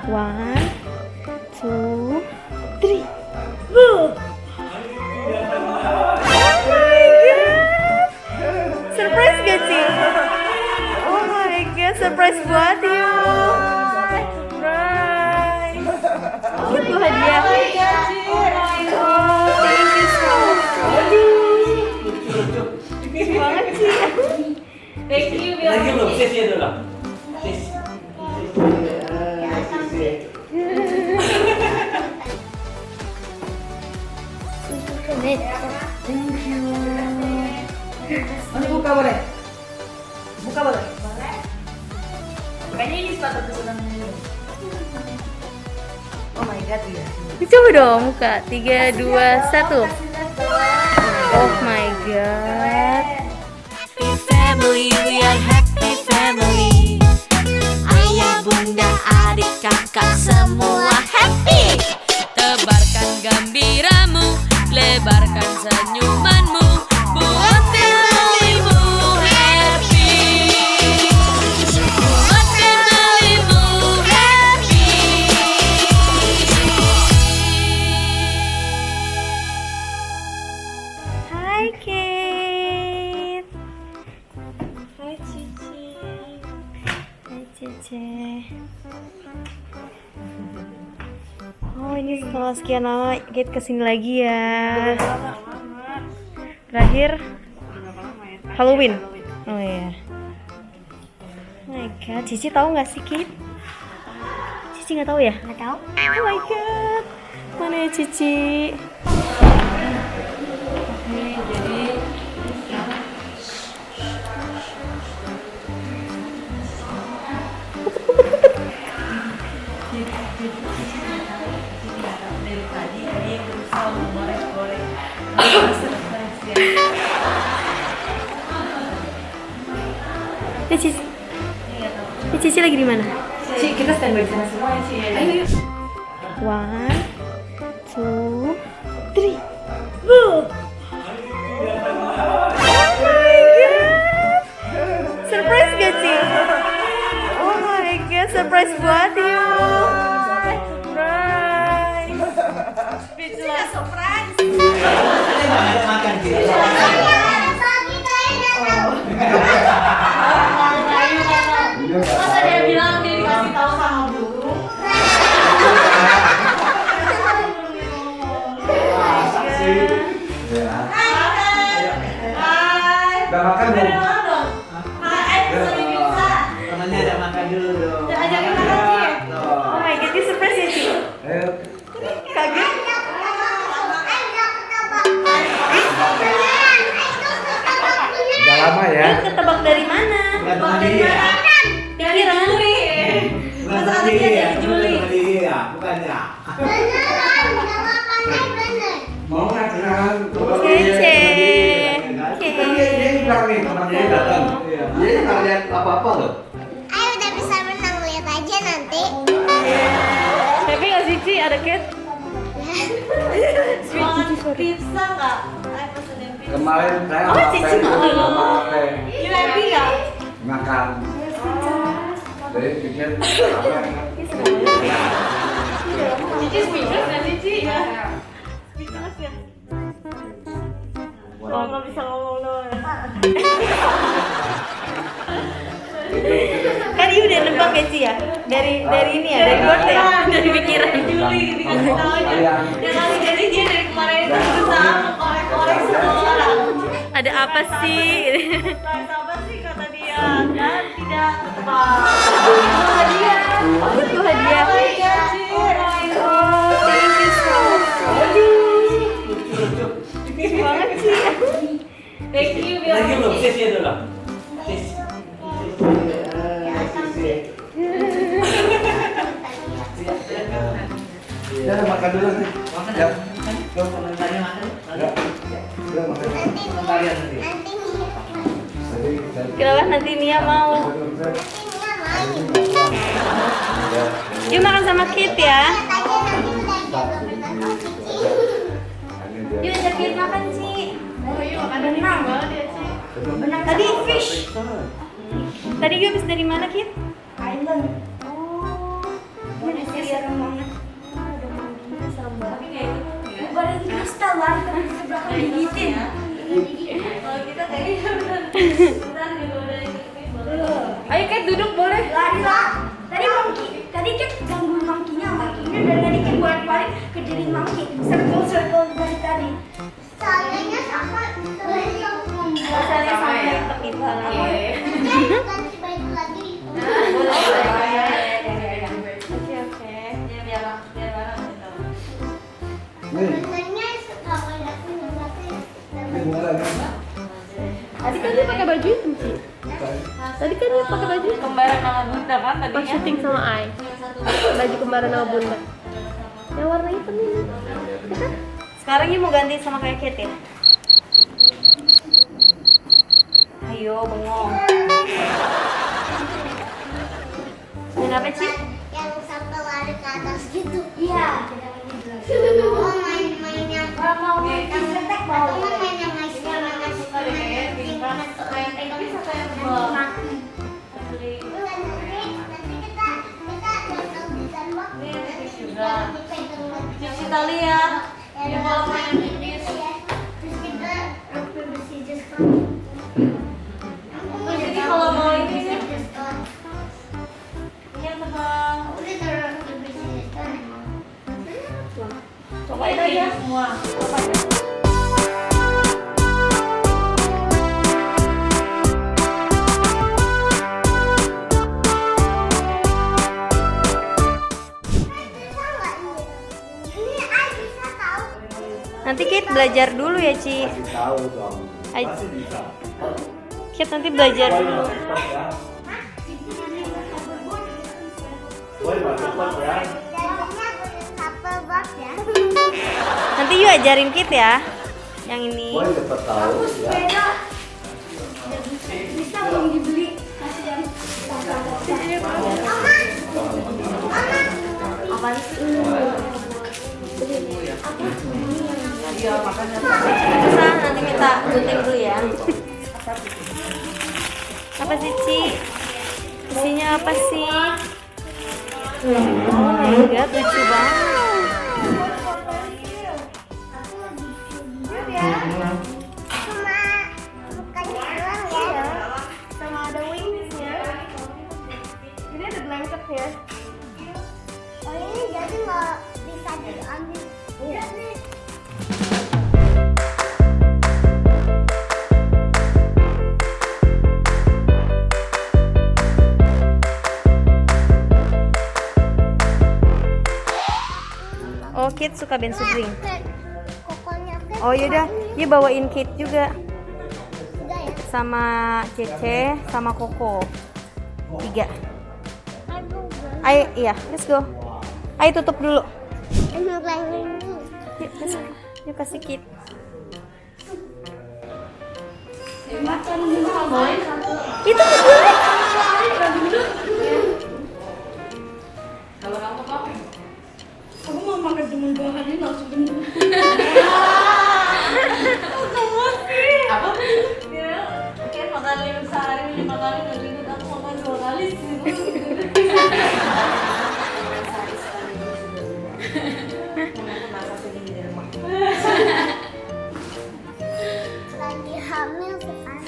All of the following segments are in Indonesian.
One, two, three. Oh my god. Surprise gak sih? Oh my god, surprise buat you. Surprise. Itu hadiah. Oh, thank you so much. Lucu banget sih. Thank you. Lagi belum? Sis ya dulu. Sis. Thank you. Ini buka boleh? Buka boleh? Boleh. Kayaknya ini sepatu kesukaan dulu. Oh my god ya. Coba dong buka. 3, 2, 1. Oh my god. Family, we are happy family. Ayah, bunda, adik, kakak semua happy. Tebarkan gembiramu, lebarkan senyumanmu, buat familymu happy. Buat familymu happy. Hai Kate. Hai Cici. Hai Cece. Oh ini setelah sekian lama Kate kesini lagi ya. Terakhir Halloween. Oh iya. Oh my god, Cici tahu nggak sih Kate? Cici nggak tahu ya? Nggak tahu. Oh my god. Mana ya Cici? Cici lagi di mana? Ci, kita standby di sana semua ya, Ci. Ayo. One, two, three. Oh my god. Surprise gak sih? Oh my god, surprise buat you. Surprise. Speechless surprise. Ada makan gitu. Masa dia bilang dia dikasih tahu sama guru? Udah makan belum? Pizza. Temannya ada makan dulu dong. Ajakin makan, Ci. Oh my god, ini surprise ya Ci? Ayo. Kaget? Udah lama ya. Ketebak dari mana? Bukan teman dia ya. Dari Juli. Bukan teman dia ya. Bukan teman dia ya. Bukan ya. Mau nggak kenalan? Cece. Kan dia bilang nih teman dia datang. Dia nggak lihat apa-apa loh. Ayo udah bisa menang, lihat aja nanti. Happy nggak sih Ci? Ada Kate? Pizza nggak? Ayo pesenin pizza. Kemarin saya Oh, sama Cici Pen, mau. sama Pen You happy nggak? makan. Jadi pikir apa? Cici speechless ya, Cici? Speechless ya? Oh nggak bisa ngomong doang ya? Kan ibu udah nebak ya Ci ya? Dari ini ya? Dari word ya? Dari pikiran. Juli dikasih tahu aja. Ya kali jadi dia dari kemarin itu berusaha mengkorek-korek semua orang. Ada apa sih? Surprise apa sih kata dia? Dan tidak ketebak. Itu hadiah. Oh itu hadiah. Oh my god, Ci. Oh thank you so much. Lucu banget sih. Thank you. Lagi belum? Sis ya dulu. Sis. Ya makan dulu sih. Makan ya. Kau tanya makan. Ya. Udah makan. Kalian nanti. Kenapa nanti Nia mau? Yuk makan sama Kit ya. Yuk ajak Kit makan sih. Oh iya, makan benang banget ya, Ci. Benang tadi fish. Tadi gue habis dari mana Kit? Island. Oh. serem banget. Ada manggilnya serem banget. Tapi kayak itu ya. Badan kristal lari ke sebelah kan digigitin. Kalau kita kayak gitu beneran juga udah ini. Ayo Kat duduk boleh. Lari lah. Tadi kan gangguin mangkinya dan tadi kan balik ke diri mangki. Circle dari tadi. Soalnya sama Rasanya sampai terlibat. ganti baju lagi. Oke. Ya biar bareng gitu. Nih, Sebenarnya kalau ada ini bunga nih. Tadi kan dia pakai baju hitam sih. Tadi kan dia pakai baju hitam. Kembaran sama bunda kan Pas tadinya. syuting sama Ai. Yang satu. Baju kembaran sama bunda. Yang warna hitam ini. Ya kan? Sekarang ini mau ganti sama kayak Kate ya? Ayo bengong. Main apa Ci? yang sampai lari ke atas gitu. Iya. Oh main-main yang Mau main ketek mau. atau main yang ngasih Tapi satu yang bawah. nanti kita nonton di sandbox. Ini Nanti tipis kita juga. dipegang lagi. Cici Talia. Ya, Yang kalau main tipis. terus kita ambil bersih just Terus ini kalau mau ini sih. Ini yang tebal. udah taruh bersih just Cobain aja semua. ini ay bisa tahu. Nanti Kate belajar dulu ya Ci. Kasih tahu dong. Ay. Pasti bisa. Kate nanti belajar Boy, dulu. cepet ya. Boy, cepet ya. Jadinya boleh couple box ya. Nanti yuk ajarin Kate ya. Yang ini. Boy, cepet tahu ya. Bisa belum dibeli. Kasih yang Apaan sih? Iya makanya. Bisa nanti kita gunting dulu ya. Apa sih Ci? Isinya apa sih? Oh my god, lucu banget. Cuma bukannya doang ya. Sama ada wingsnya. Ini ada blanket ya. Oh ini jadi nggak bisa diambil. Iya nih. Oh, Kate suka bensu drink. Kokonya Oh yaudah, dia bawain Kate juga. enggak ya. Sama Cece, sama Koko. 3. Aduh, Ayo, iya, let's go. Ayo tutup dulu. ini lagi. Yuk, let's go. Yuk kasih Kate. Makan dulu boy. Itu dulu. Kalau kamu apa? Aku mau makan cuma 2 hari langsung gendut. Apa? Dia kayak makan 5 sehari 5 kali nggak gendut. Aku makan 2 kali sih. Lagi hamil sekarang.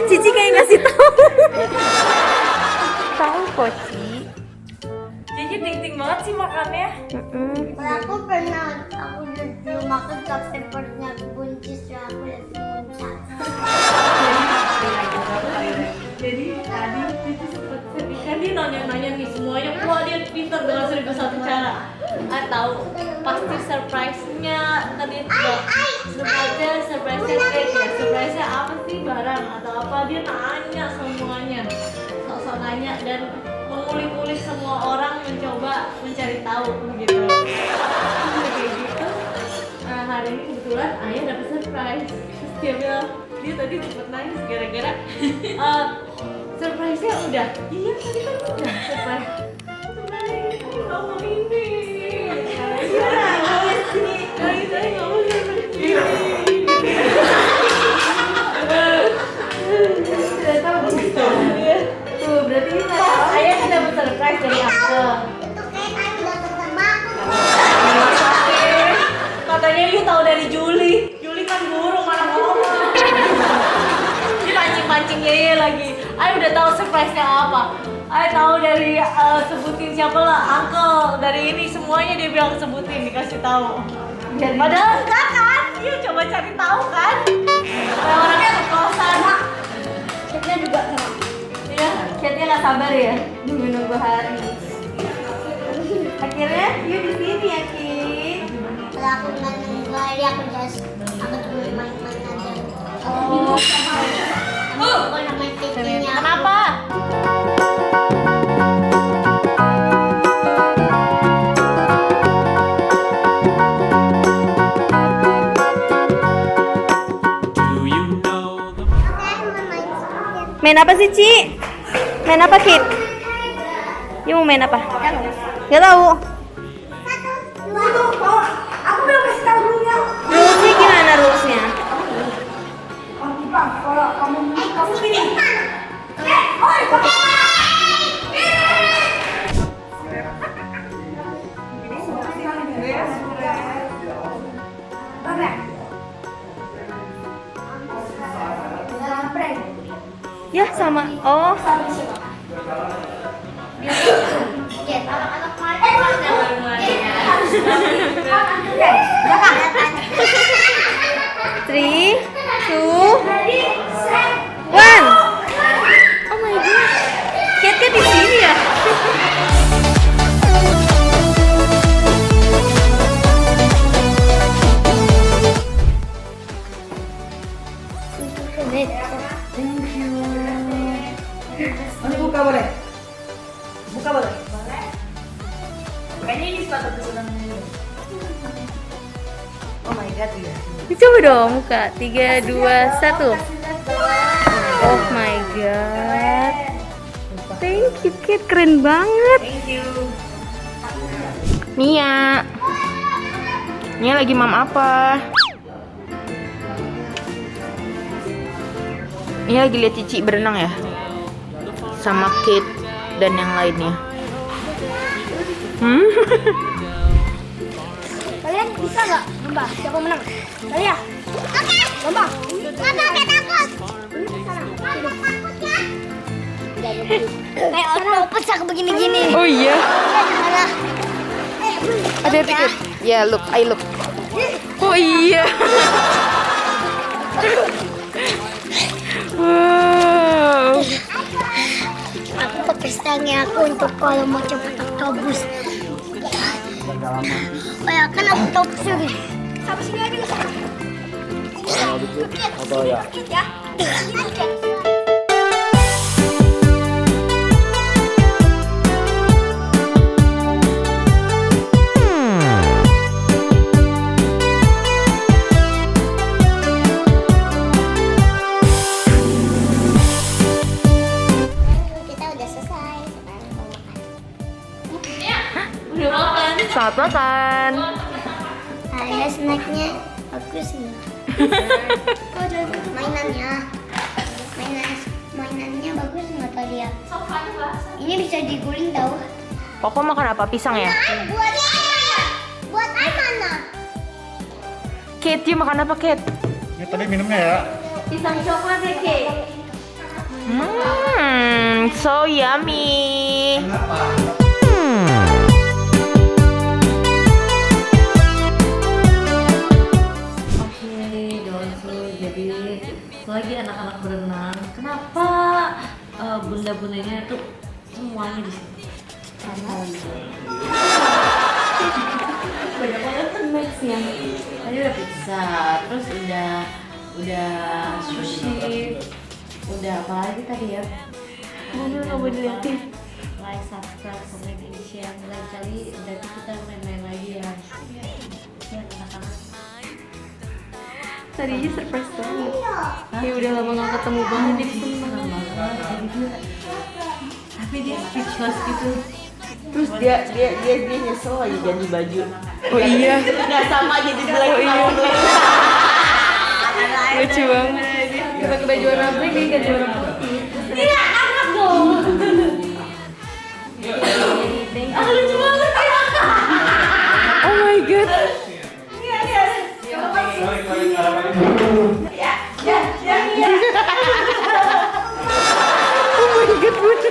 Cici kayak ngasih tahu. Tahu kok, Ci. Cici ting-ting banget sih makannya. Aku pernah dulu makan kapten perutnya buncis ya aku lagi muncul. Jadi tadi Cici sempet sedih kan dia nanya-nanya nih semuanya. Wah dia pintar dengan 1001 cara. Atau pasti surprise-nya tadi surprise-nya cake ya. Surprise-nya apa sih barang atau apa dia nanya semuanya. Sok-sok nanya dan mengulik-ulik semua orang mencoba mencari tahu gitu. Terus kayak gitu. Nah, hari ini kebetulan ayah dapat surprise. Terus dia bilang dia tadi cepet nangis gara-gara surprise-nya udah. Iya tadi kan udah surprise. Sebenarnya nggak mau ini. Nangis sih. Nangis saya nggak mau surprise ini. Sudah tahu gitu. Tuh berarti ini ayah kan dapat surprise dari aku. Ay tahu dari sebutin siapa lah, uncle dari ini semuanya dia bilang sebutin, dikasih tahu. Padahal enggak kan? Iya coba cari tahu kan. Kayak orangnya kekosan. Chatnya juga sama. Iya, chatnya nggak sabar ya nunggu hari. Akhirnya yuk di sini ya Ki. Kalau aku nggak nunggu hari aku cuma main-main aja. Oh. Aku nama cicinya. Kenapa? Main apa sih, Ci? Main apa, Kit? Yuk mau main apa? Gak tahu. Aku belum kasih tahu dulunya. Rulesnya gimana rulesnya? Bang, kalau kamu gini. Ya sama. Oh. Three, two, one. Oh my god. Kit di sini ya? Ini buka boleh? Buka boleh? Kayaknya ini sepatu kesukaan ini. Oh my god ya. Coba dong buka. 3, 2, 1. Oh my god. Thank you Kit, keren banget. Thank you. Nia. Nia lagi mam apa? Nia lagi lihat Cici berenang ya? Sama Kit dan yang lainnya. Kalian bisa nggak lomba? Siapa menang? Kalian? Oke. Lomba. Nggak pakai takut. Kayak orang pecah begini-gini. Oh iya. Mana? Ada tiket. Ya, look, I look. Oh iya. Wow. Aku pakai stangnya aku untuk kalau mau cepet autobus. Oh ya kan autobus ini. Sampai sini lagi loh. Atau ya? Ya. Udah makan. Selamat makan. Ada snacknya bagus nih. Kok ada mainannya bagus nggak tadi ya? Ini bisa diguling tahu? Koko makan apa? Pisang ya? Buat mana? Kit, you makan apa, Kit? Ini tadi minumnya ya. Pisang coklat ya Ki. So yummy. Oke, jadi lagi anak-anak berenang. Kenapa bunda-bundanya tuh semuanya di sini? Karena banyak banget kan mix-nya. Tadi udah pizza, terus udah sushi, udah apa lagi tadi ya? Mana nggak mau dilihatin? Like, subscribe, comment, and share. Lain kali nanti kita main-main lagi ya. Ya anak-anak. Tadinya surprise banget. Ya udah lama gak ketemu banget, jadi seneng banget. Tapi dia speechless gitu. Terus dia nyesel aja ganti baju. Oh iya. Nggak sama jadi black Oh iya. black. Lucu banget. Kita ke baju warna black, dia ganti warna putih. Iya, anak dong. Lucu banget ya. Oh my god. Oh my god, bener.